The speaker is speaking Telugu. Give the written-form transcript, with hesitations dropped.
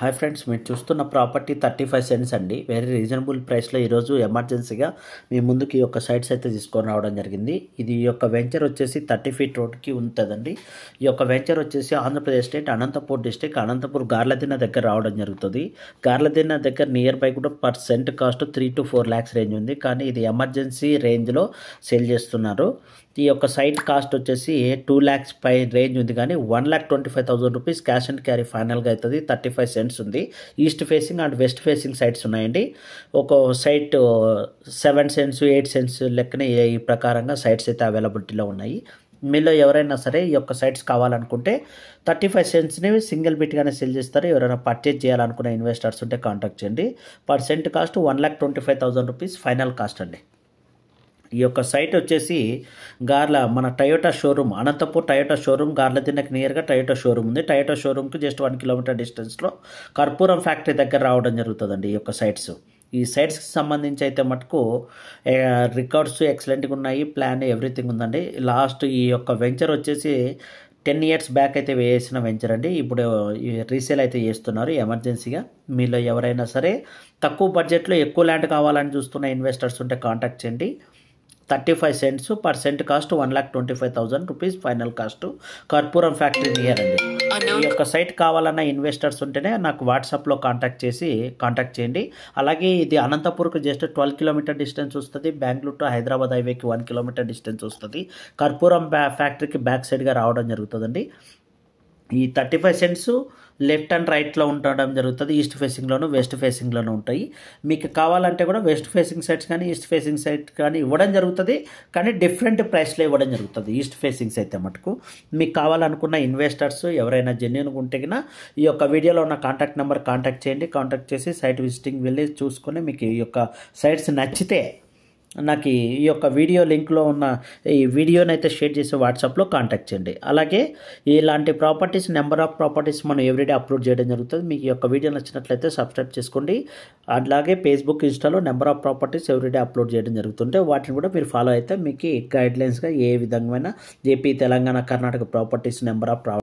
హాయ్ ఫ్రెండ్స్, మీరు చూస్తున్న ప్రాపర్టీ 35 సెంట్స్ అండి. వెరీ రీజనబుల్ ప్రైస్లో ఈరోజు ఎమర్జెన్సీగా మీ ముందుకి ఈ యొక్క సైట్స్ అయితే తీసుకొని రావడం జరిగింది. ఇది ఈ యొక్క వెంచర్ వచ్చేసి 30 ఫీట్ రోడ్కి ఉంటుందండి. ఈ యొక్క వెంచర్ వచ్చేసి ఆంధ్రప్రదేశ్ స్టేట్ అనంతపూర్ డిస్టిక్ అనంతపూర్ గార్లదిన్న దగ్గర రావడం జరుగుతుంది. గార్లదిన్న దగ్గర నియర్ బై కూడా per cent cost 3 to 4 lakhs range ఉంది. కానీ ఇది ఎమర్జెన్సీ రేంజ్లో సేల్ చేస్తున్నారు. ఈ యొక్క సైట్ కాస్ట్ వచ్చేసి 2 lakhs పై రేంజ్ ఉంది, కానీ 1,25,000 రూపీస్ క్యాష్ అండ్ క్యారీ ఫైనల్గా అవుతుంది. 35 సెంట్స్ ఉంది. East facing and west facing sites ఉన్నాయండి. ఒక సైట్ 7 సెంట్స్ 8 సెంట్స్ లెక్కన ఈ ప్రకారంగా సైట్స్ అయితే అవైలబిలిటీలో ఉన్నాయి. మీలో ఎవరైనా సరే ఈ యొక్క సైట్స్ కావాలనుకుంటే 35 సెంట్స్ని సింగిల్ బిట్గానే సెల్ చేస్తారు. ఎవరైనా పర్చేజ్ చేయాలనుకునే ఇన్వెస్టర్స్ ఉంటే కాంటాక్ట్ చేయండి. Per cent cost 1,25,000 rupees final cost అండి. ఈ యొక్క సైట్ వచ్చేసి మన Toyota showroom, Anantapur Toyota showroom, గార్లదిన్నకి నియర్గా టయోటా షోరూమ్ ఉంది. టయోటా షోరూమ్కి జస్ట్ 1 kilometer డిస్టెన్స్లో కర్పూరం ఫ్యాక్టరీ దగ్గర రావడం జరుగుతుందండి ఈ యొక్క సైట్స్. ఈ సైట్స్కి సంబంధించి అయితే మటుకు రికార్డ్స్ ఎక్సలెంట్గా ఉన్నాయి, ప్లాన్ ఎవ్రీథింగ్ ఉందండి. లాస్ట్ ఈ యొక్క వెంచర్ వచ్చేసి 10 years బ్యాక్ అయితే వేసిన వెంచర్ అండి. ఇప్పుడు రీసేల్ అయితే చేస్తున్నారు ఎమర్జెన్సీగా. మీలో ఎవరైనా సరే తక్కువ బడ్జెట్లో ఎక్కువ ల్యాండ్ కావాలని చూస్తున్న ఇన్వెస్టర్స్ ఉంటే కాంటాక్ట్ చేయండి. 35 cents per cent cost 1,25,000 rupees final cost. కర్పూరం ఫ్యాక్టరీ నియర్ అండి. ఈ యొక్క సైట్ కావాలన్న ఇన్వెస్టర్స్ ఉంటేనే నాకు వాట్సాప్లో కాంటాక్ట్ చేయండి. అలాగే ఇది అనంతపూర్కి జస్ట్ 12 kilometer డిస్టెన్స్ వస్తుంది. బెంగళూరు టు హైదరాబాద్ హైవేకి 1 kilometer డిస్టెన్స్ వస్తుంది. కర్పూరం ఫ్యాక్టరీకి బ్యాక్ సైడ్గా రావడం జరుగుతుందండి. ఈ 35 సెంట్స్ లెఫ్ట్ అండ్ రైట్లో ఉండడం జరుగుతుంది. ఈస్ట్ ఫేసింగ్లోను వెస్ట్ ఫేసింగ్లోనూ ఉంటాయి. మీకు కావాలంటే కూడా వెస్ట్ ఫేసింగ్ సైట్స్ కానీ ఈస్ట్ ఫేసింగ్ సైట్ కానీ ఇవ్వడం జరుగుతుంది, కానీ డిఫరెంట్ ప్రైస్లో ఇవ్వడం జరుగుతుంది. ఈస్ట్ ఫేసింగ్స్ అయితే మటుకు మీకు కావాలనుకున్న ఇన్వెస్టర్స్ ఎవరైనా జెన్యూన్గా ఉంటే కన్నా ఈ యొక్క వీడియోలో ఉన్న కాంటాక్ట్ నెంబర్ కాంటాక్ట్ చేయండి. కాంటాక్ట్ చేసి సైట్ విజిటింగ్ వెళ్ళి చూసుకొని మీకు ఈ యొక్క సైట్స్ నచ్చితే నాకు ఈ యొక్క వీడియో లింక్లో ఉన్న ఈ వీడియోని అయితే షేర్ చేసి వాట్సాప్లో కాంటాక్ట్ చేయండి. అలాగే ఇలాంటి ప్రాపర్టీస్, నెంబర్ ఆఫ్ ప్రాపర్టీస్ మనం ఎవ్రీడే అప్లోడ్ చేయడం జరుగుతుంది. మీకు ఈ యొక్క వీడియో నచ్చినట్లయితే సబ్స్క్రైబ్ చేసుకోండి. అలాగే ఫేస్బుక్, ఇన్స్టాలో number of properties everyday upload చేయడం జరుగుతుంటే వాటిని కూడా మీరు ఫాలో అయితే మీకు గైడ్లైన్స్గా ఏ విధమైన AP, Telangana, Karnataka properties number of